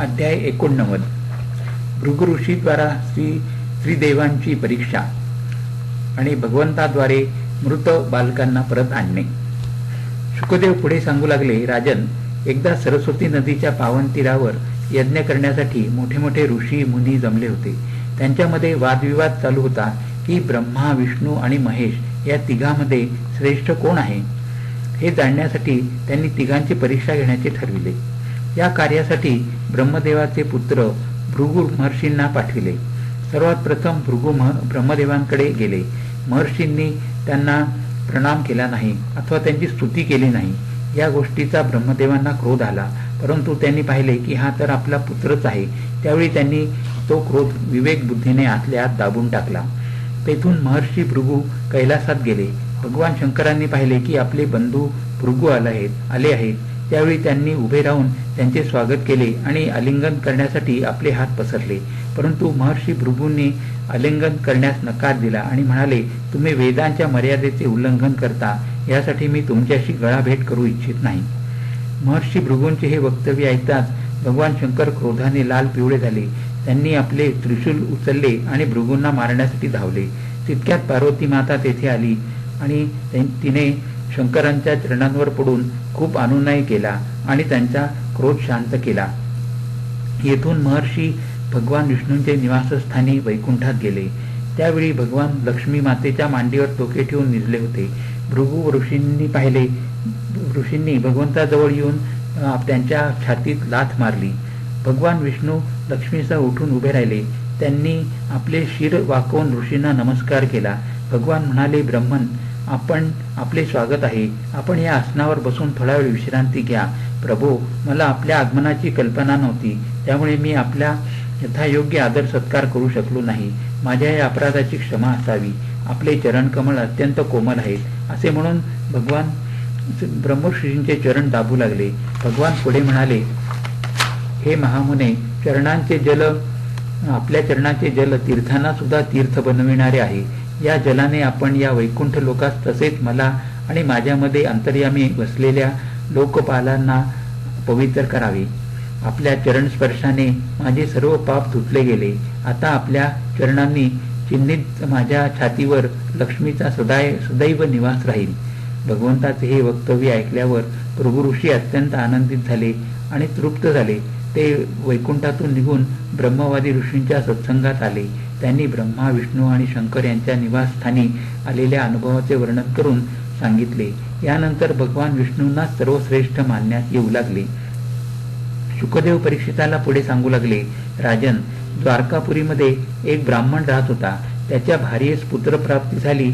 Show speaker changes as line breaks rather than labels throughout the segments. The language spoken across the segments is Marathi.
अध्याय 89. भृगु ऋषीद्वारा श्रीदेवांची परीक्षा आणि भगवंताद्वारे मृत बालकांना परत आणणे. शुकदेव पुढे सांगू लागले, राजन, एकदा सरस्वती नदीच्या पावन तीरावर यज्ञ करण्यासाठी मोठे मोठे ऋषी मुनी जमले होते. त्यांच्यामध्ये वादविवाद चालू होता की ब्रह्मा, विष्णू आणि महेश या तिघांमध्ये श्रेष्ठ कोण आहे. हे जाणण्यासाठी त्यांनी तिघांची परीक्षा घेण्याचे ठरविले. या कार्यासाठी ब्रह्मदेवाचे पुत्र भृगु महर्षींना पाठविले. सर्वात प्रथम भृगु ब्रह्मदेवांकडे गेले. महर्षींनी त्यांना प्रणाम केला नाही अथवा त्यांची स्तुती केली नाही. या गोष्टीचा ब्रह्मदेवांना क्रोध आला, परंतु त्यांनी पाहिले की हा तर आपला पुत्रच आहे. त्यावेळी त्यांनी तो क्रोध विवेक बुद्धीने आतल्या आत दाबून टाकला. तेथून महर्षी भृगु कैलासात गेले. भगवान शंकरांनी पाहिले की आपले बंधू भृगु आले आहेत. त्यावेळी त्यांनी उभे राहून त्यांचे स्वागत केले आणि आलिंगन करण्यासाठी आपले हात पसरले. परंतु महर्षी भृगूंनी आलिंगन करण्यास नकार दिला आणि म्हणाले, तुम्ही वेदांच्या मर्यादेचे उल्लंघन करता, यासाठी मी तुमच्याशी गळाभेट करू इच्छित नाही. महर्षी भृगूंचे हे वक्तव्य ऐकताच भगवान शंकर क्रोधाने लाल पिवळे झाले. त्यांनी आपले त्रिशूल उचलले आणि भृगूंना मारण्यासाठी धावले. तितक्यात पार्वती माता तेथे आली आणि तिने शंकरांच्या चरणांवर पडून खूप अनुनय केला आणि त्यांचा क्रोध शांत केला. येथून महर्षी भगवान विष्णूंचे निवासस्थानी वैकुंठात गेले. त्यावेळी भगवान लक्ष्मी मातेच्या मांडीवर डोके ठेवून निजले होते. भृगु ऋषींनी भगवंताजवळ येऊन त्यांच्या छातीत लाथ मारली. भगवान विष्णू लक्ष्मीसह उठून उभे राहिले. त्यांनी आपले शिर वाकवून ऋषींना नमस्कार केला. भगवान म्हणाले, ब्रह्मन, आपले स्वागत आहे. आपण या आसनावर बसून थोडा वेळ विश्रांती घ्या. प्रभो, मला आपल्या आगमनाची कल्पना नव्हती, त्यामुळे मी आपल्या यथायोग्य आदर सत्कार करू शकलो नाही. माझ्या या अपराधाची क्षमा असावी. आपले चरणकमळ अत्यंत कोमल आहेत. असे म्हणून भगवान ब्रह्मर्षींचे चरण दाबू लागले. भगवान पुढे म्हणाले, हे महामुने, आपल्या चरणाचे जल तीर्थांना सुद्धा तीर्थ बनविणारे आहे. या जलाने आपण या वैकुंठ लोकास तसेच मला आणि माझ्यामध्ये अंतर्यामी बसलेल्या लोकपालांना पवित्र करावे. आपल्या चरण स्पर्शाने माझे सर्व पाप धुतले गेले. आता आपल्या चरणांनी चिन्हित माझ्या छातीवर लक्ष्मीचा सदैव निवास राहील. भगवंताचे हे वक्तव्य ऐकल्यावर भृगु ऋषी अत्यंत आनंदित झाले आणि तृप्त झाले. ते वैकुंठातून निघून ब्रह्मवादी ऋषींच्या सत्संगात आले. त्यांनी ब्रह्मा, विष्णू आणि शंकर यांच्या निवासस्थानी आलेल्या अनुभवाचे वर्णन करून सांगितले. यानंतर भगवान विष्णूंना सर्वश्रेष्ठ मानण्यात येऊ लागले. शुकदेव परीक्षिताला पुढे सांगू लागले, राजन, द्वारकापुरीमध्ये एक ब्राह्मण राहत होता. त्याच्या भार्येस पुत्रप्राप्ती झाली,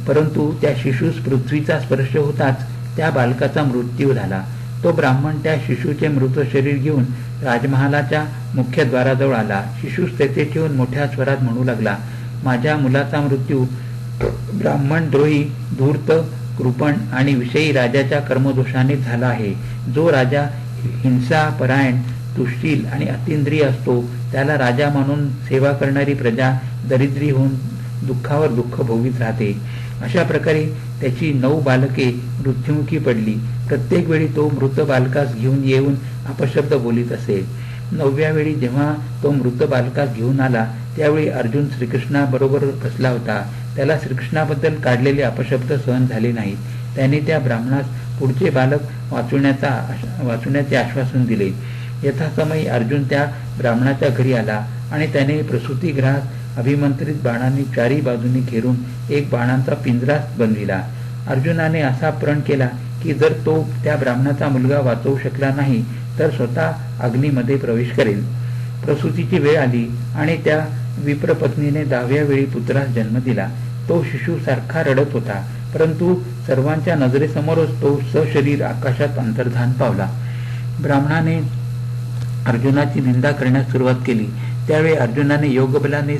परंतु त्या शिशूस पृथ्वीचा स्पर्श होताच त्या बालकाचा मृत्यू झाला. तो ब्राह्मण त्या शिशूचे मृत शरीर घेऊन राजमहालाच्या मुख्य द्वाराजवळ आला. शिशूस तेथे ठेवून मोठ्या स्वरात म्हणू लागला, माझ्या मुलाचा मृत्यू ब्राह्मण द्रोही, धूर्त, कृपण आणि विषयी राजाच्या कर्मदोषाने झाला आहे. जो राजा हिंसा परायण, तुष्टील आणि अतिंद्रिय असतो, त्याला राजा मानून सेवा करणारी प्रजा दरिद्री होऊन दुःखावर दुःख भोगीत राहते. अशा प्रकारे त्याची 9 बालके मृत्युमुखी पडली. प्रत्येक वेळी तो मृत बालकास घेऊन येऊन अपशब्द बोलीत असे. 9व्या वेळी जेव्हा तो मृत बालकास घेऊन आला, त्यावेळी अर्जुन श्रीकृष्णाबरोबर बसला होता. त्याला श्रीकृष्णाबद्दल काढलेले अपशब्द सहन झाले नाहीत. त्याने त्या ब्राह्मणास पुढचे बालक वाचवण्याचे आश्वासन दिले. यथासमयी अर्जुन त्या ब्राह्मणाच्या घरी आला आणि त्याने प्रसूतीगृहात अभिमंत्रित बाणांनी 4ही बाजूंनी घेरून एक बाणांचा पिंजरा बनविला. अर्जुनाने असा प्रण केला की जर तो त्या ब्राह्मणाचा मुलगा वाचवू शकला नाही तर स्वतः अग्नीमध्ये प्रवेश करेल. प्रसूतीची वेळ आली आणि त्या विप्रपत्नीने 10व्या वेळी पुत्रास जन्म दिला. तो शिशू सारखा रडत होता, परंतु सर्वांच्या नजरेसमोरच तो सशरीर आकाशात अंतर्धान पावला. ब्राह्मणाने अर्जुनाची निंदा करण्यास सुरुवात केली. त्यावेळी अर्जुनाने योगबलाने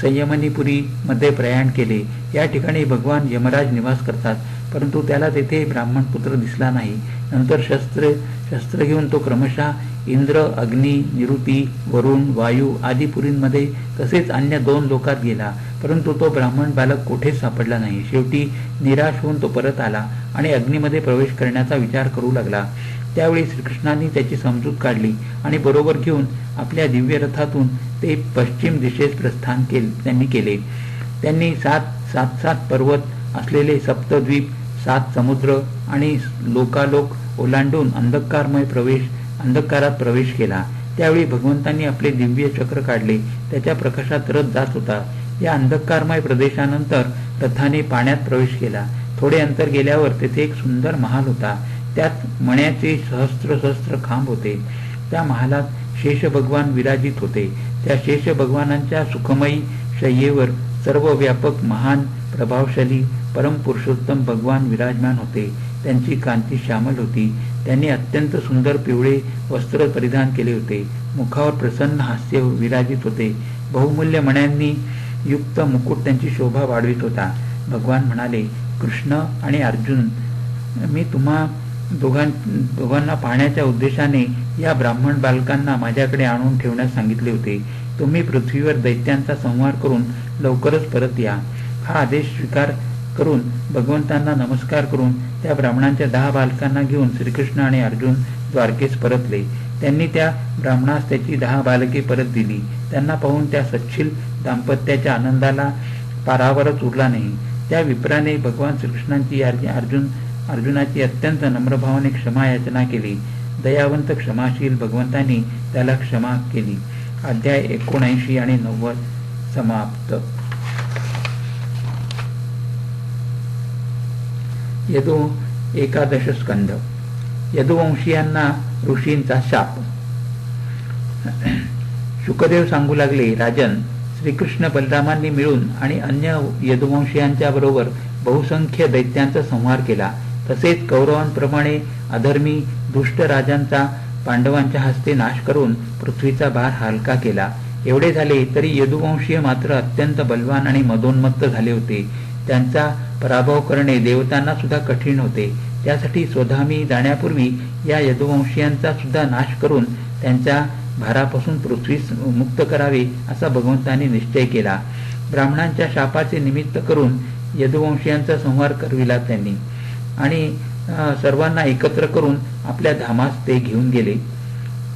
संयमनीपुरी मध्ये प्रयाण केले. या ठिकाणी भगवान यमराज निवास करतात, परंतु त्याला तेथे ब्राह्मण पुत्र दिसला नाही. नंतर शस्त्र घेऊन तो क्रमशः इंद्र, अग्नी, निरुती, वरुण, वायू आदी पुरींमध्ये तसेच अन्य 2 लोकात गेला, परंतु तो ब्राह्मण बालक कोठेच सापडला नाही. शेवटी निराश होऊन तो परत आला आणि अग्नीमध्ये प्रवेश करण्याचा विचार करू लागला. त्यावेळी श्रीकृष्णांनी त्याची समजूत काढली आणि बरोबर घेऊन आपल्या दिव्य रथातून ते पश्चिम दिशेस प्रस्थान त्यांनी केले. त्यांनी सात पर्वत असलेले सप्तद्वीप, 7 समुद्र आणि लोकालोक ओलांडून अंधकारात प्रवेश केला. त्यावेळी भगवंतांनी आपले दिव्य चक्र काढले. त्याच्या प्रकाशात रथ जात होता. या अंधकारमय प्रदेशानंतर रथाने पाण्यात प्रवेश केला. थोडे अंतर गेल्यावर तेथे एक सुंदर महाल होता. त्यात मण्याचे सहस्त्र खांब होते. त्या महालात शेष भगवान विराजित होते. त्या शेष भगवानांच्या सुखमयी शय्येवर सर्व व्यापक महान प्रभावशाली परमपुरुषोत्तम भगवान विराजमान होते. त्यांची कांती श्यामल होती. त्यांनी अत्यंत सुंदर पिवळे वस्त्र परिधान केले होते. मुखावर प्रसन्न हास्य विराजित होते. बहुमूल्य मण्यांनी युक्त मुकुट त्यांची शोभा वाढवित होता. भगवान म्हणाले, कृष्ण आणि अर्जुन, मी तुम्हा दोघांना पाहण्याच्या उद्देशाने या ब्राह्मण बालकांना माझ्याकडे आणून ठेवण्यास सांगितले होते. तुम्ही पृथ्वीवर दैत्यांचा संहार करून लवकरच परत या. हा आदेश स्वीकार करून भगवंतांना नमस्कार करून त्या ब्राह्मणांच्या 10 बालकांना घेऊन श्रीकृष्ण आणि अर्जुन द्वारकेस परतले. त्यांनी त्या ब्राह्मणास त्याची 10 बालके परत दिली. त्यांना पाहून त्या सच्छील दाम्पत्याच्या आनंदाला पारावरच उरला नाही. त्या विप्राने भगवान श्रीकृष्णांची अर्जुनाची अत्यंत नम्रभावाने क्षमा याचना केली. दयावंत क्षमाशील भगवंतांनी त्याला क्षमा केली. अध्याय 79 आणि 90 समाप्त. एकादश स्कंध. यदुवंशीयांना ऋषींचा शाप. शुकदेव सांगू लागले, राजन, श्रीकृष्ण बलरामांनी मिळून आणि अन्य यदुवंशीयांच्या बरोबर बहुसंख्य दैत्यांचा संहार केला. तसेच कौरवांप्रमाणे अधर्मी दुष्ट राजांचा पांडवांच्या हस्ते नाश करून पृथ्वीचा भार हलका केला. एवढे झाले तरी यदुवंशीय मात्र अत्यंत बलवान आणि मदोन्मत्त झाले होते. त्यांचा पराभव करणे देवतांना सुद्धा कठीण होते. त्यासाठी स्वधामी जाण्यापूर्वी या यदुवंशीयांचा सुद्धा नाश करून त्यांच्या भारापासून पृथ्वीस मुक्त करावे असा भगवंतांनी निश्चय केला. ब्राह्मणांच्या शापाचे निमित्त करून यदुवंशीयांचा संहार करविला त्यांनी आणि सर्वांना एकत्र करून आपल्या धामास ते घेऊन गेले.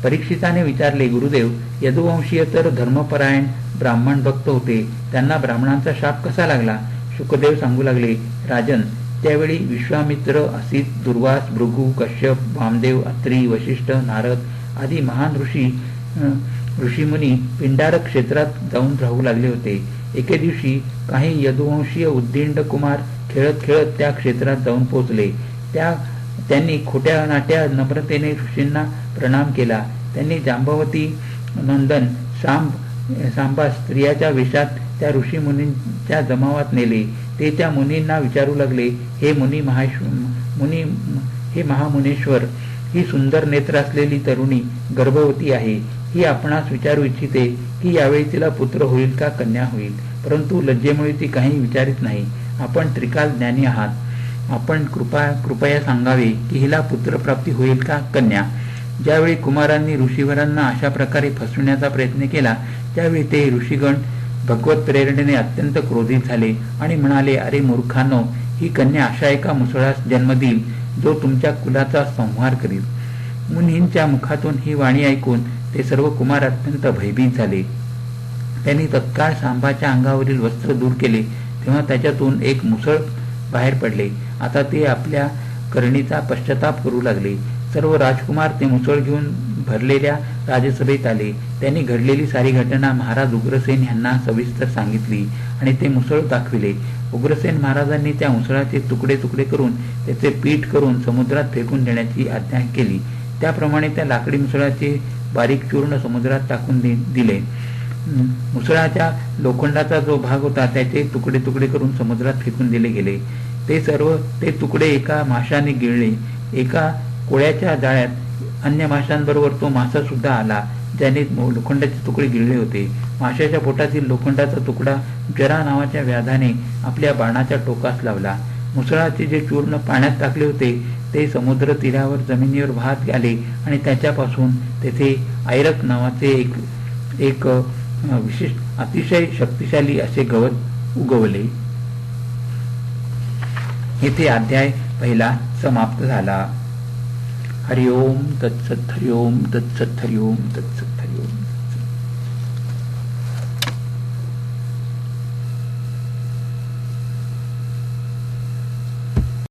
परीक्षिताने विचारले, गुरुदेव, यदुवंशीय तर धर्मपरायण ब्राह्मण भक्त होते, त्यांना ब्राह्मणांचा शाप कसा लागला? शुकदेव सांगू लागले, राजन, त्यावेळी विश्वामित्र, असित, दुर्वास, भृगु, कश्यप, वामदेव, अत्री, वशिष्ठ, नारद आदी महान ऋषीमुनी पिंडारक क्षेत्रात जाऊन राहू लागले होते. एके दिवशी काही यदुवंशीय उद्दिंड कुमार खेळत खेळत त्या क्षेत्रात जाऊन पोहोचले. त्यांनी खोट्या नाट्या नम्रतेने ऋषींना प्रणाम केला. त्यांनी जांबवती नंदन सांबा स्त्रियाच्या वेशात त्या ऋषी मुनींच्या जमावात नेले. ते त्या मुनींना विचारू लागले, हे महामुनेश्वर, ही सुंदर नेत्र असलेली तरुणी गर्भवती आहे. ही आपणास विचारू इच्छिते की यावेळी तिला पुत्र होईल का कन्या होईल, परंतु लज्जेमुळे ती काही विचारित नाही. आपण त्रिकाल ज्ञानी आहात. आपण कृपया सांगावे की हिला पुत्रप्राप्ती होईल का कन्या. ज्यावेळी कुमारांनी ऋषीवरांना अशा प्रकारे फसविण्याचा प्रयत्न केला त्यावेळी ते ऋषीगण भगवत प्रेरणेने अत्यंत क्रोधित झाले आणि म्हणाले, अरे मूर्खांनो, ही कन्या अशा एका मुसळास जन्म देईल जो तुमच्या कुलाचा संहार करील. मुनींच्या मुखातून ही वाणी ऐकून ते सर्व कुमार अत्यंत भयभीत झाले. त्यांनी तत्काळ सांबाच्या अंगावरील वस्त्र दूर केले. तेव्हा त्याच्यातून एक मुसळ बाहेर पडले. आता ते आपल्या करणीचा पश्चाताप करू लागले. सर्व राजकुमार ते मुसळ घेऊन भरलेल्या राजसभेत आले. त्यांनी घडलेली सारी घटना महाराज उग्रसेन यांना सविस्तर सांगितली आणि ते मुसळ दाखविले. उग्रसेन महाराजांनी त्या मुसळाचे तुकडे तुकडे करून त्याचे पीठ करून समुद्रात फेकून देण्याची आज्ञा केली. त्याप्रमाणे त्या लाकडी मुसळाचे बारीक चूर्ण समुद्रात टाकून दिले. मुसळाच्या लोखंडाचा जो भाग होता त्याचे तुकडे तुकडे करून समुद्रात फेकून दिले गेले. ते तुकडे एका माशाने गिळले. एका कोळ्याच्या जाळ्यात अन्य माशांबरोबर तो मासा सुद्धा आला ज्याने लोखंडाचे तुकडे गिळले होते. माशाच्या पोटातील लोखंडाचा तुकडा जरा नावाच्या व्याधाने आपल्या बाणाच्या टोकास लावला. मुसळाचे जे चूर्ण पाण्यात टाकले होते ते समुद्र तीरावर जमिनीवर वाहत आले आणि त्याच्यापासून तेथे ऐरक नावाचे एक विशिष्ट अतिशय शक्तिशाली असे गवत उगवले. येथे अध्याय 1 समाप्त झाला. हरि ओम तत्सत, हरि ओम तत्सत, हरि ओम तत्सत.